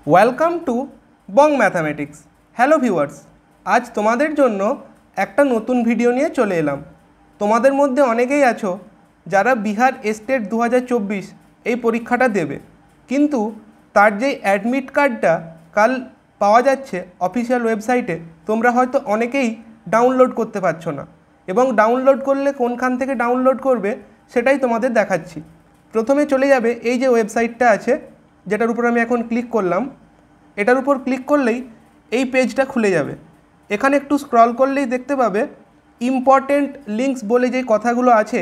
Welcome to Bong mathematics. Hello viewers, আজ তোমাদের জন্য একটা নতুন ভিডিও নিয়ে চলে এলাম। তোমাদের মধ্যে অনেকেই আছো যারা বিহার স্টেট 2024 এই পরীক্ষাটা দেবে, কিন্তু তার যে অ্যাডমিট কার্ডটা কাল পাওয়া যাচ্ছে অফিসিয়াল ওয়েবসাইটে, তোমরা হয়তো অনেকেই ডাউনলোড করতে পারছো না, এবং ডাউনলোড করলে কোনখান থেকে ডাউনলোড করবে সেটাই তোমাদের দেখাচ্ছি। প্রথমে চলে যাবে এই যে ওয়েবসাইটটা আছে, যেটার উপর আমি এখন ক্লিক করলাম। এটার উপর ক্লিক করলেই এই পেজটা খুলে যাবে। এখানে একটু স্ক্রল করলেই দেখতে পাবে ইম্পর্টেন্ট লিঙ্কস বলে যে কথাগুলো আছে,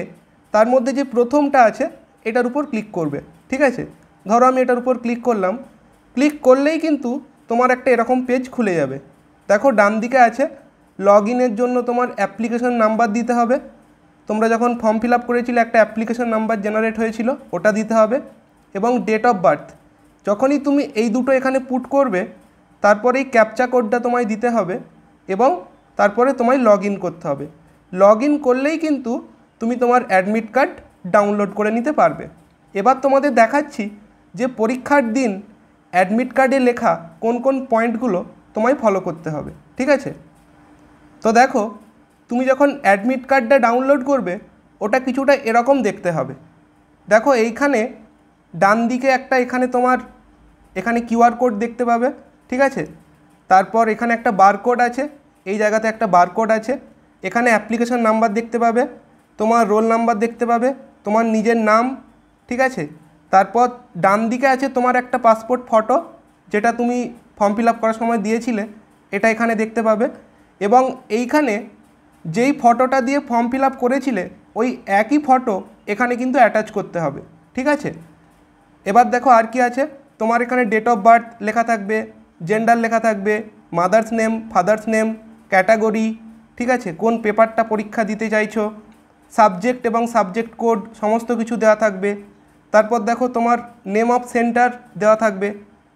তার মধ্যে যে প্রথমটা আছে এটার উপর ক্লিক করবে। ঠিক আছে, ধরো আমি এটার উপর ক্লিক করলাম। ক্লিক করলেই কিন্তু তোমার একটা এরকম পেজ খুলে যাবে। দেখো ডান দিকে আছে লগ ইনের জন্য তোমার অ্যাপ্লিকেশন নাম্বার দিতে হবে। তোমরা যখন ফর্ম ফিল আপ করেছিলে একটা অ্যাপ্লিকেশন নাম্বার জেনারেট হয়েছিল, ওটা দিতে হবে। এবং ডেট অফ বার্থ, যখনই তুমি এই দুটো এখানে পুট করবে তারপরেই ক্যাপচা কোডটা তোমায় দিতে হবে, এবং তারপরে তোমায় লগ ইন করতে হবে। লগ ইন করলেই কিন্তু তুমি তোমার অ্যাডমিট কার্ড ডাউনলোড করে নিতে পারবে। এবার তোমাদের দেখাচ্ছি যে পরীক্ষার দিন অ্যাডমিট কার্ডে লেখা কোন কোন পয়েন্টগুলো তোমায় ফলো করতে হবে। ঠিক আছে, তো দেখো তুমি যখন অ্যাডমিট কার্ডটা ডাউনলোড করবে ওটা কিছুটা এরকম দেখতে হবে। দেখো এইখানে ডান দিকে একটা এখানে কিউআর কোড দেখতে পাবে। ঠিক আছে, তারপর এখানে একটা বারকোড আছে, এই জায়গাতে একটা বারকোড আছে। এখানে অ্যাপ্লিকেশন নাম্বার দেখতে পাবে, তোমার রোল নাম্বার দেখতে পাবে, তোমার নিজের নাম। ঠিক আছে, তারপর ডান দিকে আছে তোমার একটা পাসপোর্ট ফটো, যেটা তুমি ফর্ম ফিল আপ করার সময় দিয়েছিলে, এটা এখানে দেখতে পাবে। এবং এইখানে যেই ফটোটা দিয়ে ফর্ম ফিল আপ করেছিলে ওই একই ফটো এখানে কিন্তু অ্যাটাচ করতে হবে। ঠিক আছে, এবার দেখো আর কি আছে, তোমার এখানে ডেট অফ বার্থ লেখা থাকবে, জেন্ডার লেখা থাকবে, mother's name, father's name, category. ঠিক আছে, কোন পেপারটা পরীক্ষা দিতে চাইছো, সাবজেক্ট এবং সাবজেক্ট কোড সমস্ত কিছু দেওয়া থাকবে। তারপর দেখো তোমার নেম অফ সেন্টার দেওয়া থাকবে,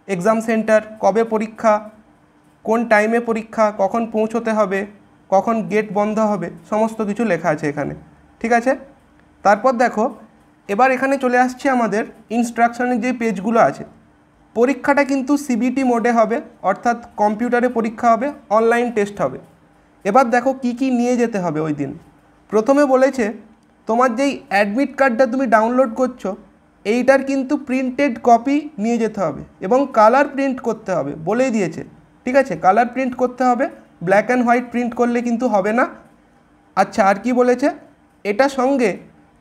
এক্সাম সেন্টার, কবে পরীক্ষা, কোন টাইমে পরীক্ষা, কখন পৌঁছতে হবে, কখন গেট বন্ধ হবে, সমস্ত কিছু লেখা আছে এখানে। ঠিক আছে, তারপর দেখো এবার এখানে চলে আসছে আমাদের ইনস্ট্রাকশনের যে পেজগুলো আছে। পরীক্ষাটা কিন্তু সিবিটি মোডে হবে, অর্থাৎ কম্পিউটারে পরীক্ষা হবে, অনলাইন টেস্ট হবে। এবার দেখো কি কি নিয়ে যেতে হবে ওই দিন। প্রথমে বলেছে তোমার যেই অ্যাডমিট কার্ডটা তুমি ডাউনলোড করছো এইটার কিন্তু প্রিন্টেড কপি নিয়ে যেতে হবে, এবং কালার প্রিন্ট করতে হবে, বলেই দিয়েছে। ঠিক আছে, কালার প্রিন্ট করতে হবে, ব্ল্যাক অ্যান্ড হোয়াইট প্রিন্ট করলে কিন্তু হবে না। আচ্ছা, আর কি বলেছে, এটা সঙ্গে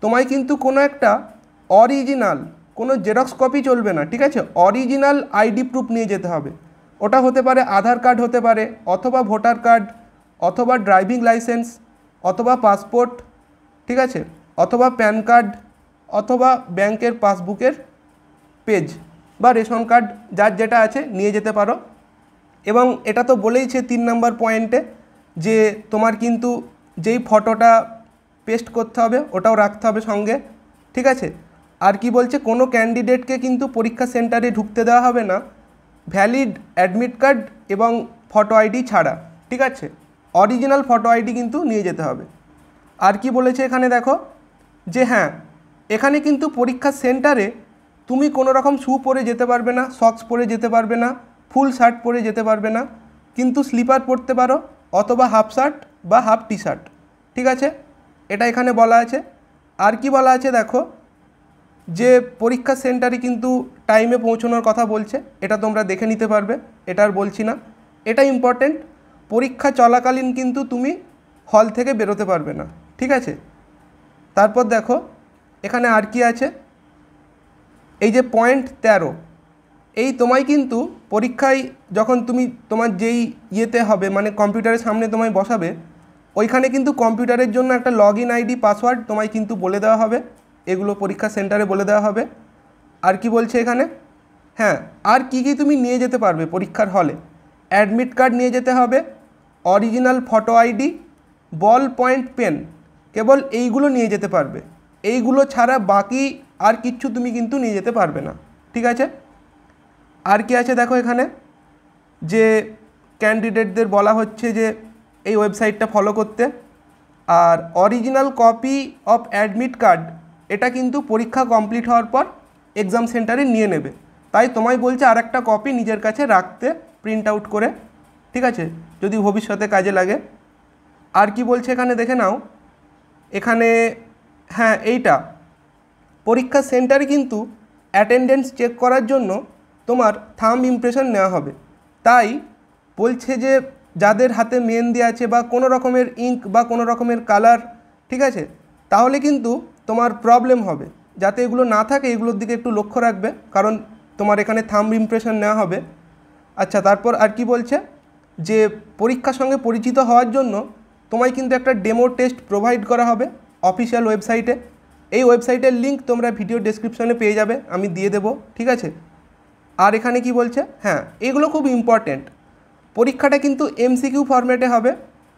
তোমায় কিন্তু কোনো একটা অরিজিনাল, কোনো জেরক্স কপি চলবে না। ঠিক আছে, অরিজিনাল আইডি প্রুফ নিয়ে যেতে হবে। ওটা হতে পারে আধার কার্ড হতে পারে, অথবা ভোটার কার্ড, অথবা ড্রাইভিং লাইসেন্স, অথবা পাসপোর্ট। ঠিক আছে, অথবা প্যান কার্ড, অথবা ব্যাংকের পাসবুকের পেজ বা রেশন কার্ড, যার যেটা আছে নিয়ে যেতে পারো। এবং এটা তো বলেইছে 3 নম্বর পয়েন্টে যে তোমার কিন্তু যেই ফটোটা পেস্ট করতে হবে ওটাও রাখতে হবে সঙ্গে। ঠিক আছে, আর কি বলছে, কোনো ক্যান্ডিডেটকে কিন্তু পরীক্ষা সেন্টারে ঢুকতে দেওয়া হবে না ভ্যালিড অ্যাডমিট কার্ড এবং ফটো আইডি ছাড়া। ঠিক আছে, অরিজিনাল ফটো আইডি কিন্তু নিয়ে যেতে হবে। আর কি বলেছে এখানে দেখো, যে হ্যাঁ, এখানে কিন্তু পরীক্ষা সেন্টারে তুমি কোনো রকম শ্যু পরে যেতে পারবে না, সক্স পরে যেতে পারবে না, ফুল শার্ট পরে যেতে পারবে না, কিন্তু স্লিপার পরতে পারো, অথবা হাফ শার্ট বা হাফ টি শার্ট। ঠিক আছে, এটা এখানে বলা আছে। আর কি বলা আছে দেখো, যে পরীক্ষা সেন্টারে কিন্তু টাইমে পৌঁছানোর কথা বলছে, এটা তোমরা দেখে নিতে পারবে, এটা আর বলছি না। এটা ইম্পর্টেন্ট, পরীক্ষা চলাকালীন কিন্তু তুমি হল থেকে বেরোতে পারবে না। ঠিক আছে, তারপর দেখো এখানে আর কি আছে, এই যে পয়েন্ট 13, এই তোমায় কিন্তু পরীক্ষায় যখন তুমি তোমার যেই ইয়েতে হবে, মানে কম্পিউটারের সামনে তোমায় বসাবে, ওইখানে কিন্তু কম্পিউটারের জন্য একটা লগ ইন আইডি, পাসওয়ার্ড তোমায় কিন্তু বলে দেওয়া হবে, এগুলো পরীক্ষা সেন্টারে বলে দেওয়া হবে। আর কি বলছে এখানে, হ্যাঁ, আর কি কি তুমি নিয়ে যেতে পারবে পরীক্ষার হলে, অ্যাডমিট কার্ড নিয়ে যেতে হবে, original photo ID, ball point pen, কেবল এইগুলো নিয়ে যেতে পারবে। এইগুলো ছাড়া বাকি আর কিচ্ছু তুমি কিন্তু নিয়ে যেতে পারবে না। ঠিক আছে, আর কি আছে দেখো এখানে, যে ক্যান্ডিডেটদের বলা হচ্ছে যে এই ওয়েবসাইটটা ফলো করতে। আর original copy of admit card এটা কিন্তু পরীক্ষা কমপ্লিট হওয়ার পর এক্সাম সেন্টারে নিয়ে নেবে। তাই তোমায় বলছে আর একটা কপি নিজের কাছে রাখতে প্রিন্ট আউট করে, ঠিক আছে, যদি ভবিষ্যতে কাজে লাগে। আর কি বলছে এখানে দেখে নাও, এখানে হ্যাঁ এইটা পরীক্ষা সেন্টারে কিন্তু অ্যাটেন্ডেন্স চেক করার জন্য তোমার থাম্ব ইমপ্রেশন নেওয়া হবে। তাই বলছে যে যাদের হাতে মেহেন্দি আছে বা কোনো রকমের ইঙ্ক বা কোনো রকমের কালার, ঠিক আছে, তাহলে কিন্তু তোমার প্রবলেম হবে। যাতে এগুলো না থাকে এগুলোর দিকে একটু লক্ষ্য রাখবে, কারণ তোমার এখানে থাম্ব ইমপ্রেশন নেওয়া হবে। আচ্ছা, তারপর আর কি বলছে যে পরীক্ষার সঙ্গে পরিচিত হওয়ার জন্য তোমায় কিন্তু একটা ডেমো টেস্ট প্রোভাইড করা হবে অফিসিয়াল ওয়েবসাইটে। এই ওয়েবসাইটের লিঙ্ক তোমরা ভিডিও ডেসক্রিপশনে পেয়ে যাবে, আমি দিয়ে দেবো, ঠিক আছে। আর এখানে কি বলছে, হ্যাঁ এগুলো খুব ইম্পর্টেন্ট, পরীক্ষাটা কিন্তু এমসিকিউ ফরম্যাটে হবে,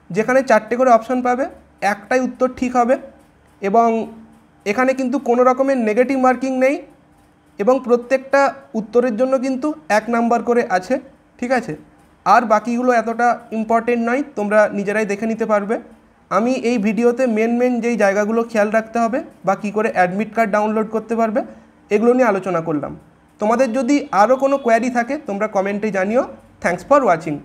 যেখানে 4টে করে অপশান পাবে, একটাই উত্তর ঠিক হবে এবং এখানে কিন্তু কোনো রকমের নেগেটিভ মার্কিং নেই এবং প্রত্যেকটা উত্তরের জন্য কিন্তু 1 নাম্বার করে আছে, ঠিক আছে। আর বাকিগুলো এতটা ইম্পর্টেন্ট নয়, তোমরা নিজেরাই দেখে নিতে পারবে। আমি এই ভিডিওতে মেন যেই জায়গাগুলো খেয়াল রাখতে হবে বা কী করে অ্যাডমিট কার্ড ডাউনলোড করতে পারবে এগুলো নিয়ে আলোচনা করলাম। তোমাদের যদি আরও কোনো কোয়ারি থাকে তোমরা কমেন্টে জানিও। Thanks for watching.